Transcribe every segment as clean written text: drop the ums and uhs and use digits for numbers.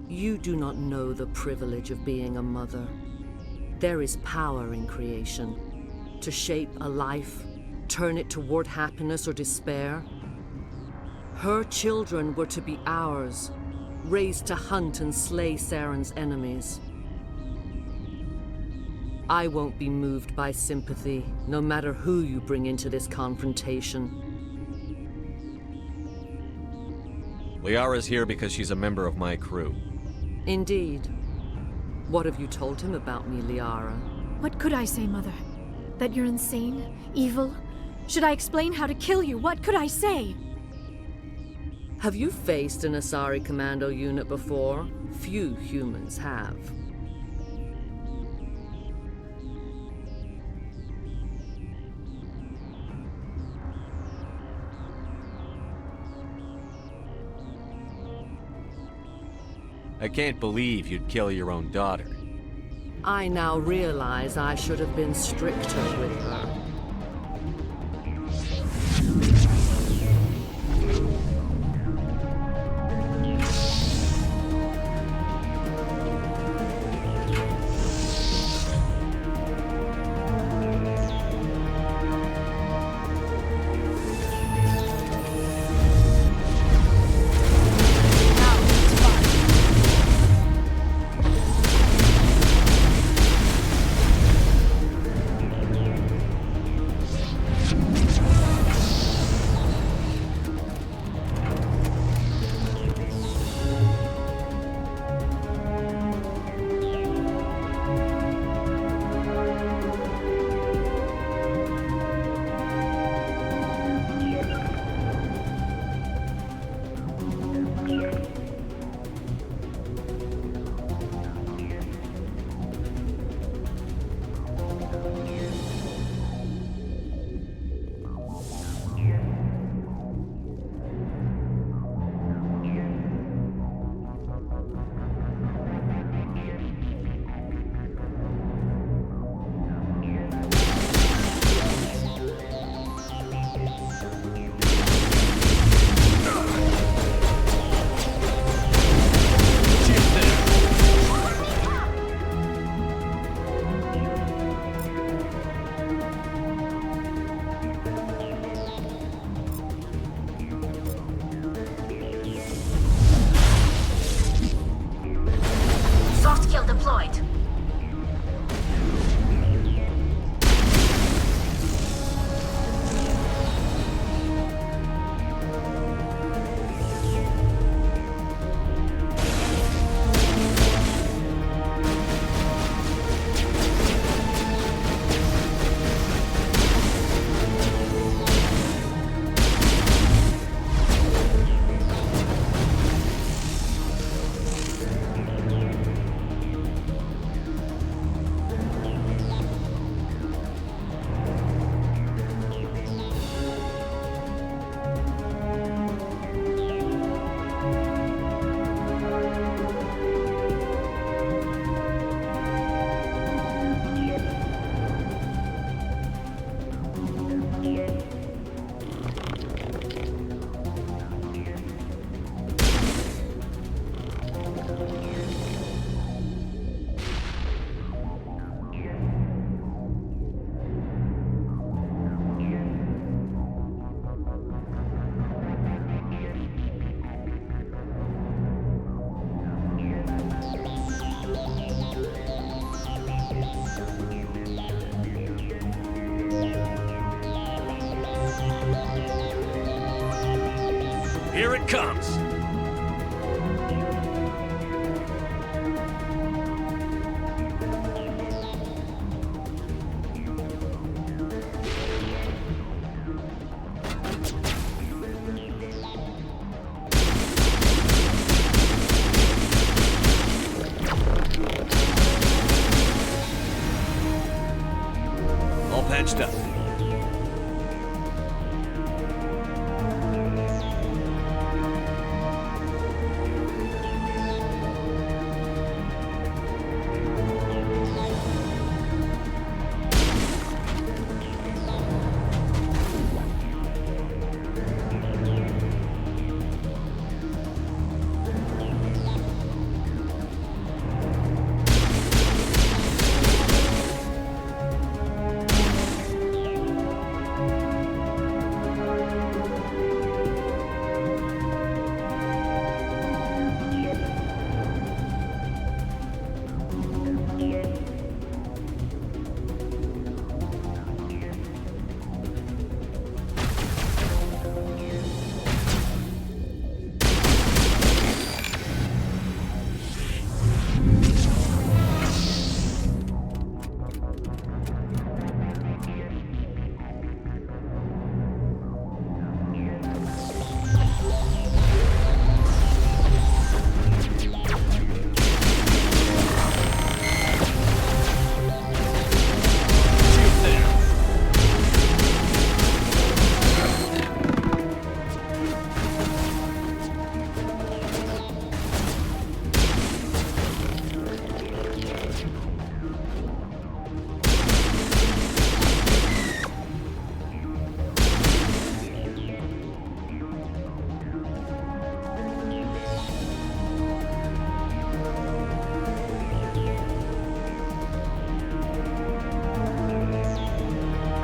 You do not know the privilege of being a mother. There is power in creation. To shape a life, turn it toward happiness or despair. Her children were to be ours, raised to hunt and slay Saren's enemies. I won't be moved by sympathy, no matter who you bring into this confrontation. Liara's here because she's a member of my crew. Indeed. What have you told him about me, Liara? What could I say, Mother? That you're insane? Evil? Should I explain how to kill you? What could I say? Have you faced an Asari commando unit before? Few humans have. I can't believe you'd kill your own daughter. I now realize I should have been stricter with her. Here it comes. All patched up.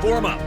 Form up.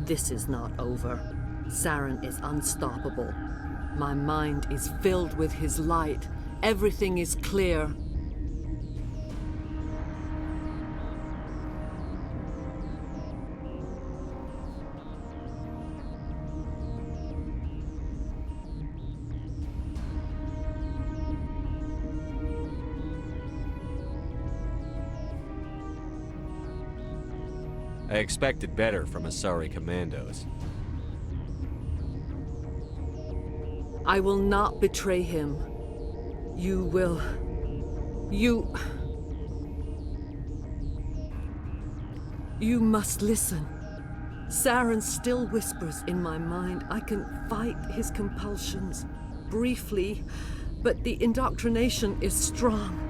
This is not over. Saren is unstoppable. My mind is filled with his light. Everything is clear. I expected better from Asari commandos. I will not betray him. You will... You must listen. Saren still whispers in my mind. I can fight his compulsions, briefly, but the indoctrination is strong.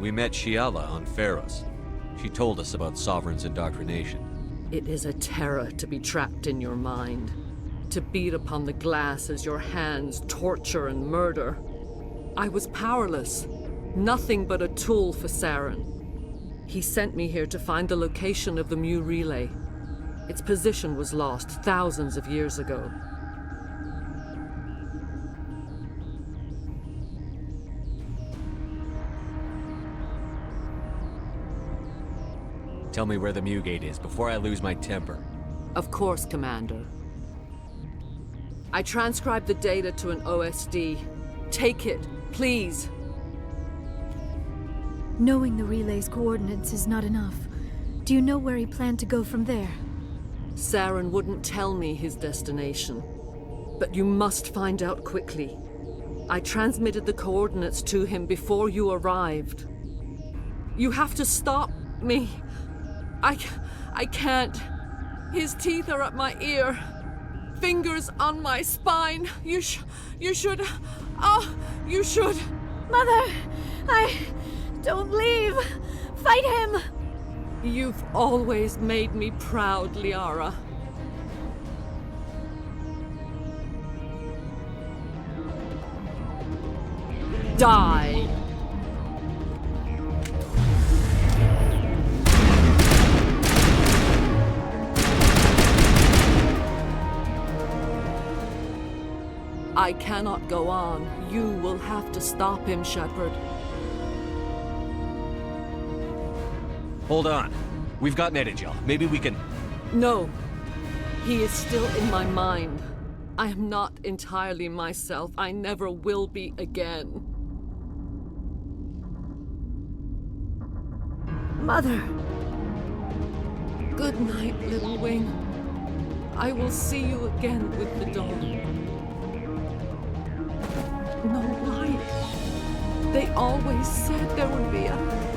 We met Shiala on Pharos. She told us about Sovereign's indoctrination. It is a terror to be trapped in your mind, to beat upon the glass as your hands torture and murder. I was powerless, nothing but a tool for Saren. He sent me here to find the location of the Mu relay. Its position was lost thousands of years ago. Tell me where the Mu gate is before I lose my temper. Of course, Commander. I transcribed the data to an OSD. Take it, please. Knowing the relay's coordinates is not enough. Do you know where he planned to go from there? Saren wouldn't tell me his destination. But you must find out quickly. I transmitted the coordinates to him before you arrived. You have to stop me. I can't. His teeth are at my ear. Fingers on my spine. You should... Oh, you should... Mother! Don't leave! Fight him! You've always made me proud, Liara. Die! I cannot go on. You will have to stop him, Shepard. Hold on. We've got Netagel. Maybe we can... No. He is still in my mind. I am not entirely myself. I never will be again. Mother! Good night, little wing. I will see you again with the dawn. No light. They always said there would be a...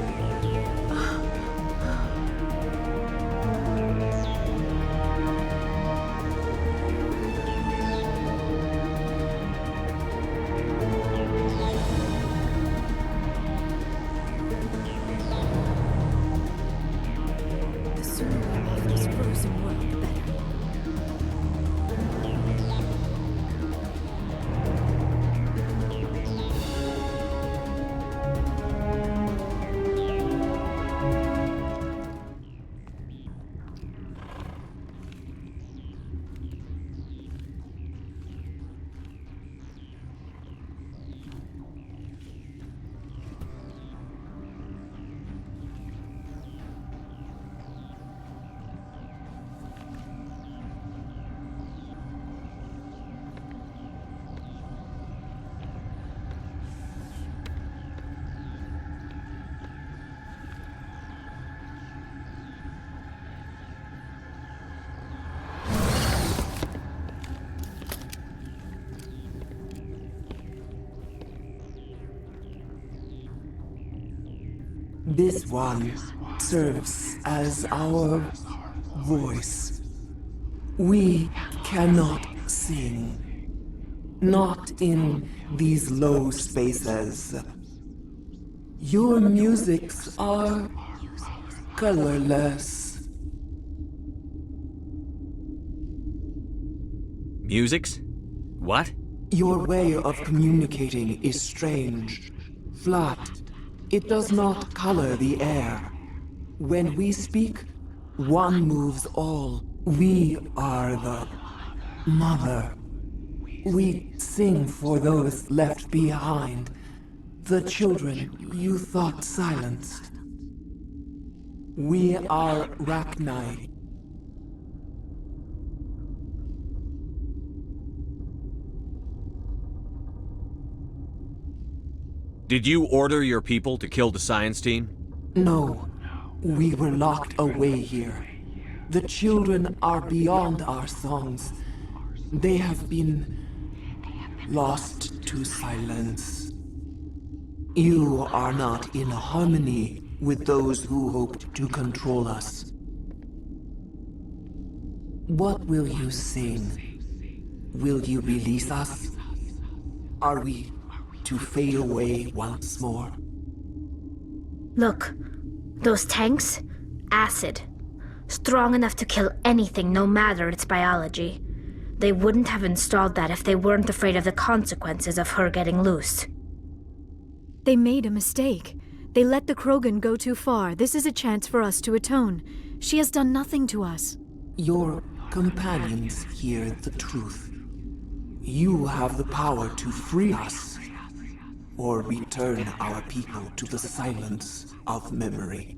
The sooner we leave this frozen world, the better. This one serves as our voice. We cannot sing. Not in these low spaces. Your musics are colorless. Musics? What? Your way of communicating is strange, flat. It does not color the air. When we speak, one moves all. We are the mother. We sing for those left behind, the children you thought silenced. We are Rachni. Did you order your people to kill the science team? No, we were locked away here. The children are beyond our songs. They have been lost to silence. You are not in harmony with those who hoped to control us. What will you sing? Will you release us? Are we to fade away once more? Look, those tanks? Acid. Strong enough to kill anything, no matter its biology. They wouldn't have installed that if they weren't afraid of the consequences of her getting loose. They made a mistake. They let the Krogan go too far. This is a chance for us to atone. She has done nothing to us. Your companions hear the truth. You have the power to free us, or return our people to the silence of memory.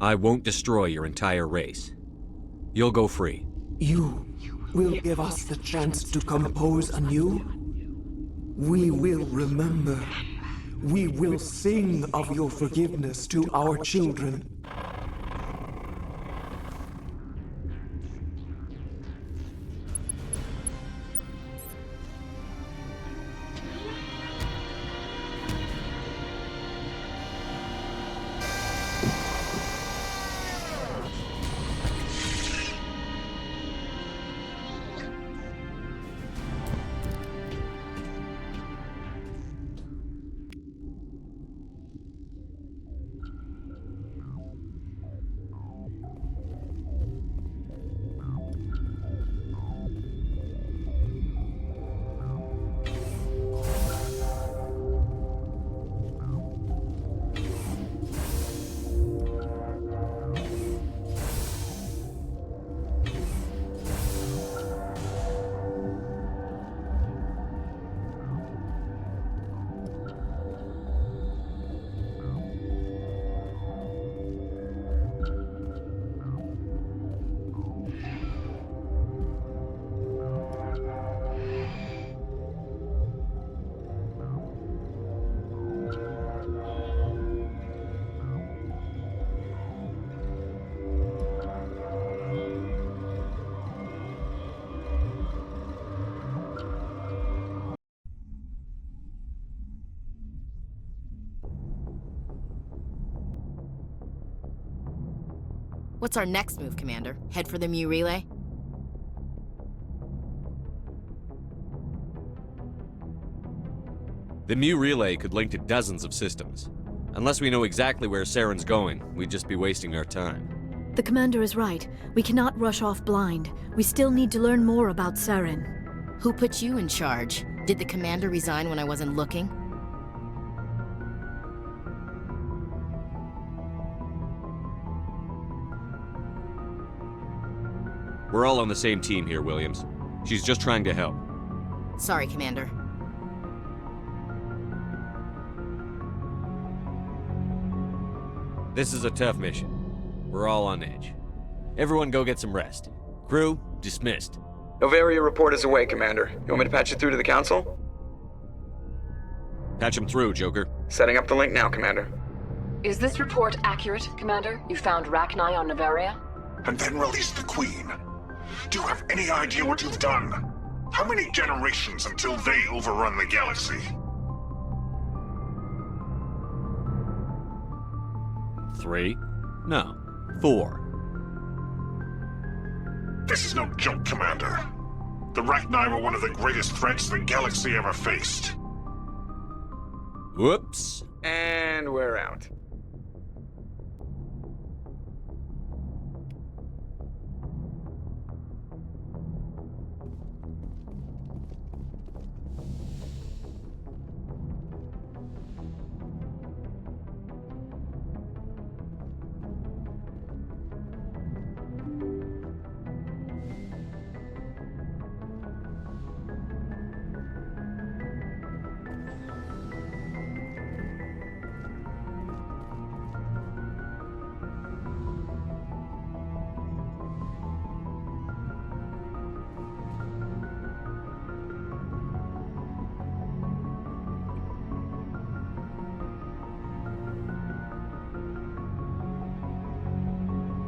I won't destroy your entire race. You'll go free. You will give us the chance to compose anew? We will remember. We will sing of your forgiveness to our children. What's our next move, Commander? Head for the Mu relay? The Mu relay could link to dozens of systems. Unless we know exactly where Saren's going, we'd just be wasting our time. The commander is right. We cannot rush off blind. We still need to learn more about Saren. Who put you in charge? Did the commander resign when I wasn't looking? We're all on the same team here, Williams. She's just trying to help. Sorry, Commander. This is a tough mission. We're all on edge. Everyone go get some rest. Crew, dismissed. Novaria report is away, Commander. You want me to patch it through to the Council? Patch him through, Joker. Setting up the link now, Commander. Is this report accurate, Commander? You found Rachni on Novaria? And then released the Queen. Do you have any idea what you've done? How many generations until they overrun the galaxy? 3? No, 4. This is no joke, Commander. The Rachni were one of the greatest threats the galaxy ever faced. Whoops. And we're out.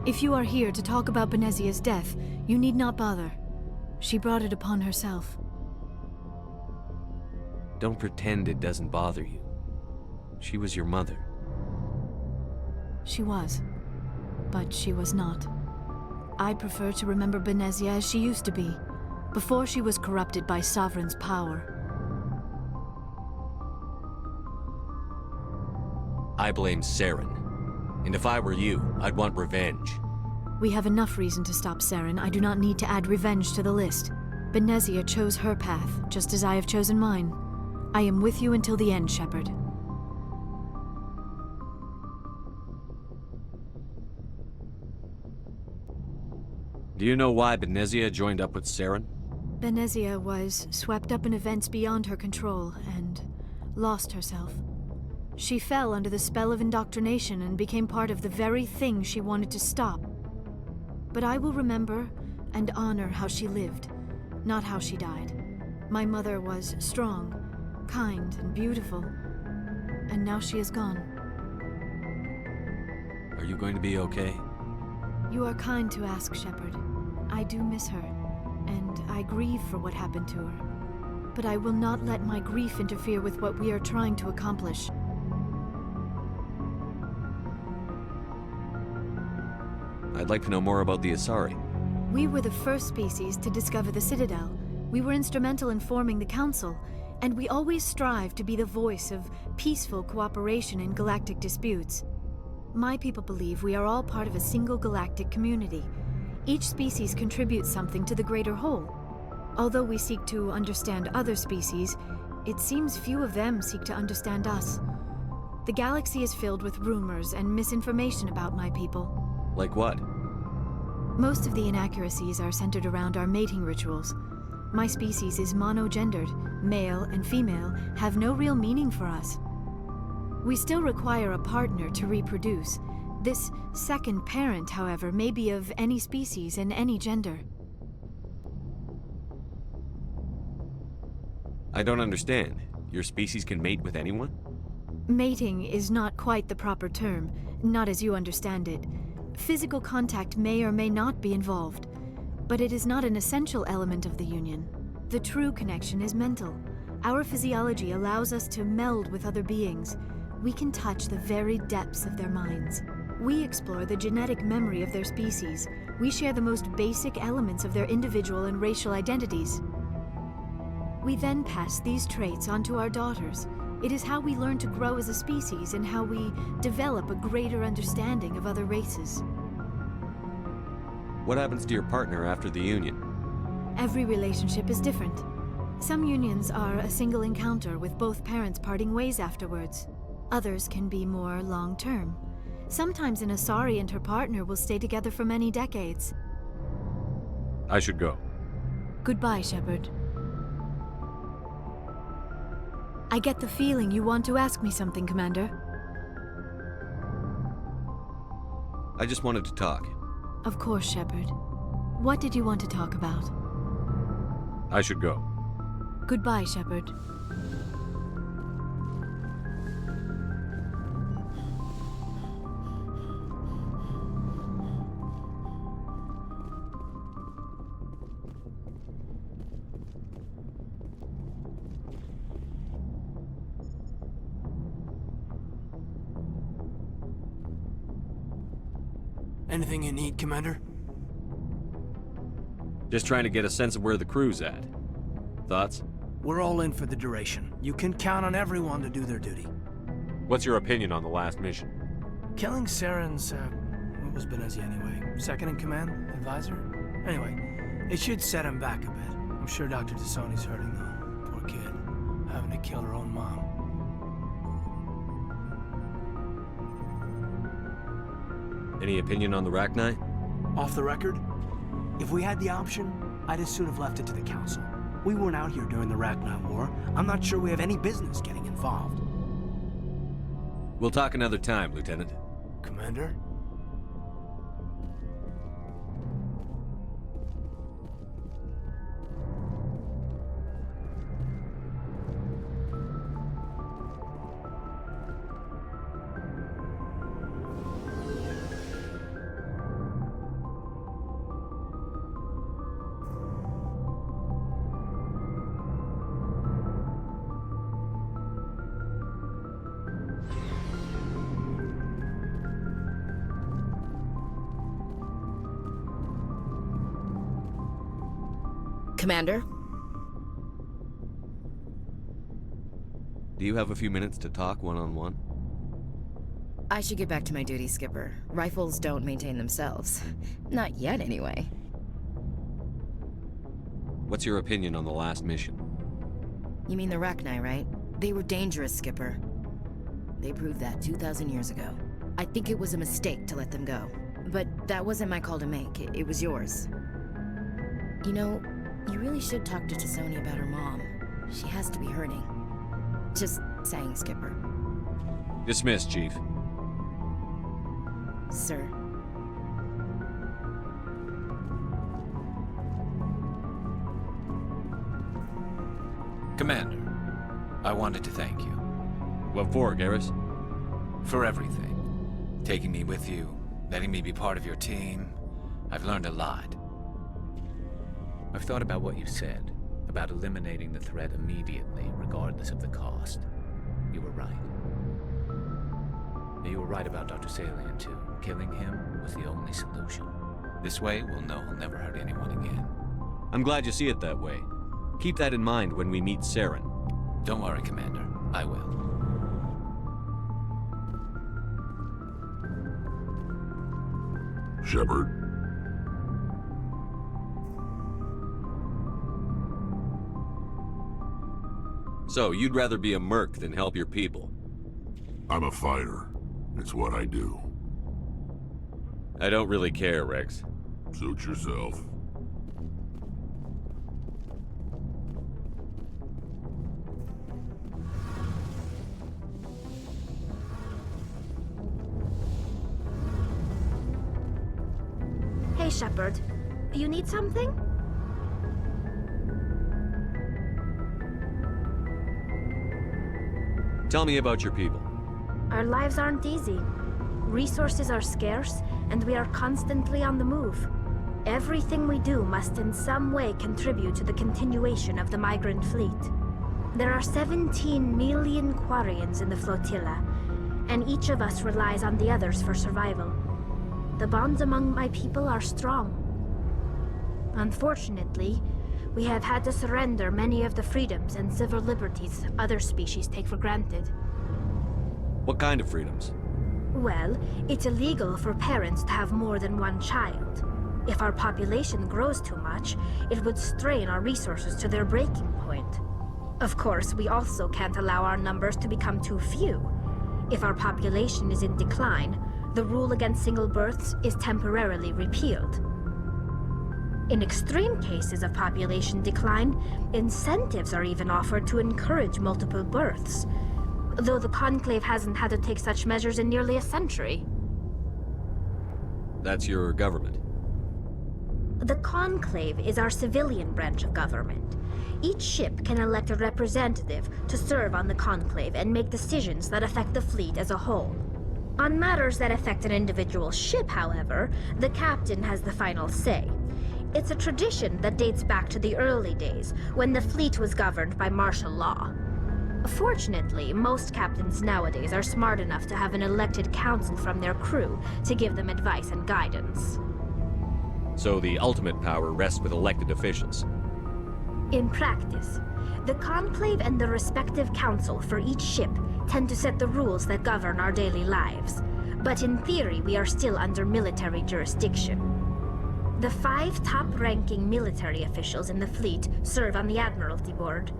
If you are here to talk about Benezia's death, you need not bother. She brought it upon herself. Don't pretend it doesn't bother you. She was your mother. She was. But she was not. I prefer to remember Benezia as she used to be, before she was corrupted by Sovereign's power. I blame Saren. And if I were you, I'd want revenge. We have enough reason to stop Saren. I do not need to add revenge to the list. Benezia chose her path, just as I have chosen mine. I am with you until the end, Shepard. Do you know why Benezia joined up with Saren? Benezia was swept up in events beyond her control and lost herself. She fell under the spell of indoctrination and became part of the very thing she wanted to stop. But I will remember and honor how she lived, not how she died. My mother was strong, kind, and beautiful, and now she is gone. Are you going to be okay? You are kind to ask, Shepard. I do miss her, and I grieve for what happened to her. But I will not let my grief interfere with what we are trying to accomplish. I'd like to know more about the Asari. We were the first species to discover the Citadel. We were instrumental in forming the Council, and we always strive to be the voice of peaceful cooperation in galactic disputes. My people believe we are all part of a single galactic community. Each species contributes something to the greater whole. Although we seek to understand other species, it seems few of them seek to understand us. The galaxy is filled with rumors and misinformation about my people. Like what? Most of the inaccuracies are centered around our mating rituals. My species is monogendered. Male and female have no real meaning for us. We still require a partner to reproduce. This second parent, however, may be of any species and any gender. I don't understand. Your species can mate with anyone? Mating is not quite the proper term, not as you understand it. Physical contact may or may not be involved, but it is not an essential element of the union. The true connection is mental. Our physiology allows us to meld with other beings. we can touch the very depths of their minds. We explore the genetic memory of their species. We share the most basic elements of their individual and racial identities. We then pass these traits on to our daughters. It is how we learn to grow as a species and how we develop a greater understanding of other races. What happens to your partner after the union? Every relationship is different. Some unions are a single encounter with both parents parting ways afterwards. Others can be more long-term. Sometimes an Asari and her partner will stay together for many decades. I should go. Goodbye, Shepard. I get the feeling you want to ask me something, Commander. I just wanted to talk. Of course, Shepard. What did you want to talk about? I should go. Goodbye, Shepard. Anything you need, Commander? Just trying to get a sense of where the crew's at. Thoughts? We're all in for the duration. You can count on everyone to do their duty. What's your opinion on the last mission? Killing Saren's, what was Benezi anyway? Second in command? Advisor? Anyway, it should set him back a bit. I'm sure Dr. Tassoni's hurting though. Poor kid. Having to kill her own mom. Any opinion on the Rachni? Off the record? If we had the option, I'd as soon have left it to the Council. We weren't out here during the Rachni War. I'm not sure we have any business getting involved. We'll talk another time, Lieutenant. Commander? Commander? Do you have a few minutes to talk one-on-one? I should get back to my duty, Skipper. Rifles don't maintain themselves. Not yet, anyway. What's your opinion on the last mission? You mean the Rachni, right? They were dangerous, Skipper. They proved that 2,000 years ago. I think it was a mistake to let them go. But that wasn't my call to make. It was yours. You know, you really should talk to Tassoni about her mom. She has to be hurting. Just saying, Skipper. Dismissed, Chief. Sir. Commander, I wanted to thank you. What for, Garrus? For everything. Taking me with you, letting me be part of your team. I've learned a lot. I've thought about what you said, about eliminating the threat immediately, regardless of the cost. You were right. You were right about Dr. Salian, too. Killing him was the only solution. This way, we'll know he'll never hurt anyone again. I'm glad you see it that way. Keep that in mind when we meet Saren. Don't worry, Commander. I will. Shepard. So, you'd rather be a merc than help your people? I'm a fighter. It's what I do. I don't really care, Rex. Suit yourself. Hey, Shepard. You need something? Tell me about your people. Our lives aren't easy. Resources are scarce, and we are constantly on the move. Everything we do must in some way contribute to the continuation of the migrant fleet. There are 17 million Quarians in the flotilla, and each of us relies on the others for survival. The bonds among my people are strong. Unfortunately, we have had to surrender many of the freedoms and civil liberties other species take for granted. What kind of freedoms? Well, it's illegal for parents to have more than one child. If our population grows too much, it would strain our resources to their breaking point. Of course, we also can't allow our numbers to become too few. If our population is in decline, the rule against single births is temporarily repealed. In extreme cases of population decline, incentives are even offered to encourage multiple births, though the Conclave hasn't had to take such measures in nearly a century. That's your government? The Conclave is our civilian branch of government. Each ship can elect a representative to serve on the Conclave and make decisions that affect the fleet as a whole. On matters that affect an individual ship, however, the captain has the final say. It's a tradition that dates back to the early days, when the fleet was governed by martial law. Fortunately, most captains nowadays are smart enough to have an elected council from their crew to give them advice and guidance. So the ultimate power rests with elected officials? In practice, the Conclave and the respective council for each ship tend to set the rules that govern our daily lives. But in theory, we are still under military jurisdiction. The 5 top-ranking military officials in the fleet serve on the Admiralty Board.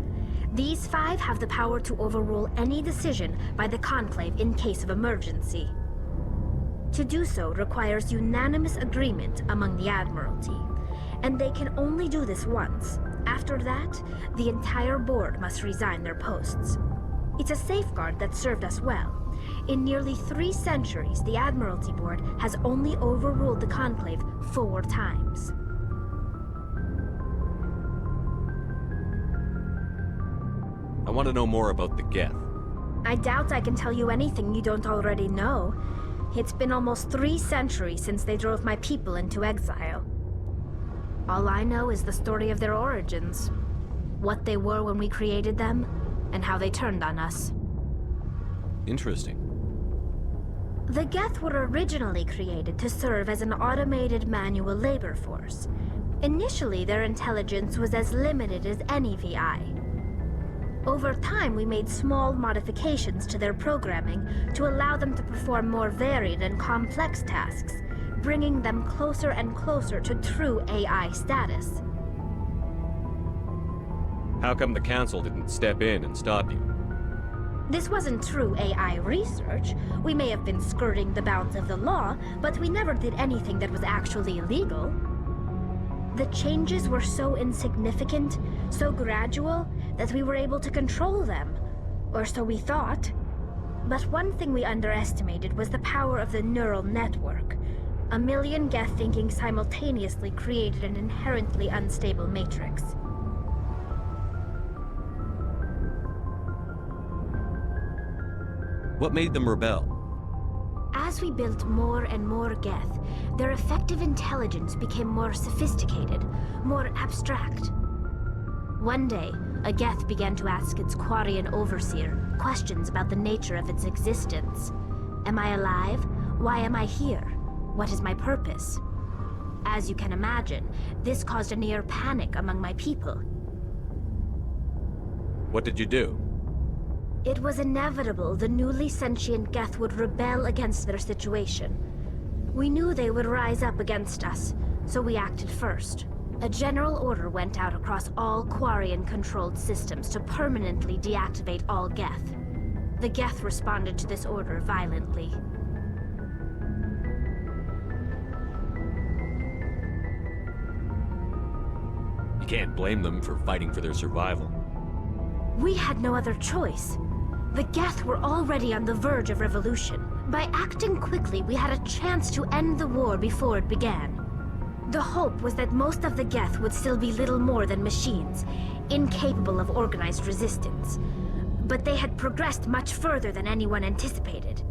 These 5 have the power to overrule any decision by the Conclave in case of emergency. To do so requires unanimous agreement among the Admiralty, and they can only do this once. After that, the entire board must resign their posts. It's a safeguard that served us well. In nearly 3 centuries, the Admiralty Board has only overruled the Conclave 4 times. I want to know more about the Geth. I doubt I can tell you anything you don't already know. It's been almost 3 centuries since they drove my people into exile. All I know is the story of their origins, what they were when we created them, and how they turned on us. Interesting. The Geth were originally created to serve as an automated manual labor force. Initially, their intelligence was as limited as any VI. Over time, we made small modifications to their programming to allow them to perform more varied and complex tasks, bringing them closer and closer to true AI status. How come the Council didn't step in and stop you? This wasn't true AI research. We may have been skirting the bounds of the law, but we never did anything that was actually illegal. The changes were so insignificant, so gradual, that we were able to control them. Or so we thought. But one thing we underestimated was the power of the neural network. 1 million Geth thinking simultaneously created an inherently unstable matrix. What made them rebel? As we built more and more Geth, their effective intelligence became more sophisticated, more abstract. One day, a Geth began to ask its Quarian overseer questions about the nature of its existence. Am I alive? Why am I here? What is my purpose? As you can imagine, this caused a near panic among my people. What did you do? It was inevitable the newly sentient Geth would rebel against their situation. We knew they would rise up against us, so we acted first. A general order went out across all Quarian-controlled systems to permanently deactivate all Geth. The Geth responded to this order violently. You can't blame them for fighting for their survival. We had no other choice. The Geth were already on the verge of revolution. By acting quickly, we had a chance to end the war before it began. The hope was that most of the Geth would still be little more than machines, incapable of organized resistance. But they had progressed much further than anyone anticipated.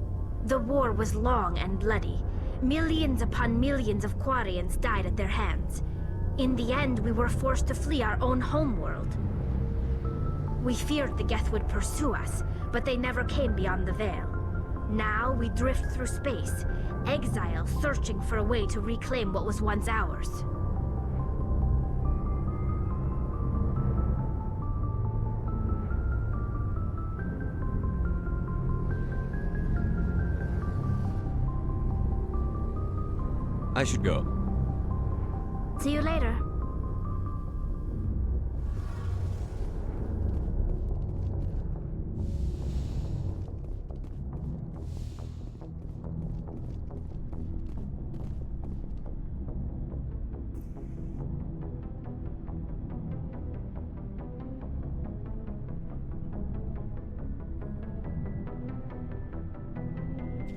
The war was long and bloody. Millions upon millions of Quarians died at their hands. In the end, we were forced to flee our own homeworld. We feared the Geth would pursue us, but they never came beyond the Veil. Now we drift through space, exile searching for a way to reclaim what was once ours. I should go. See you later.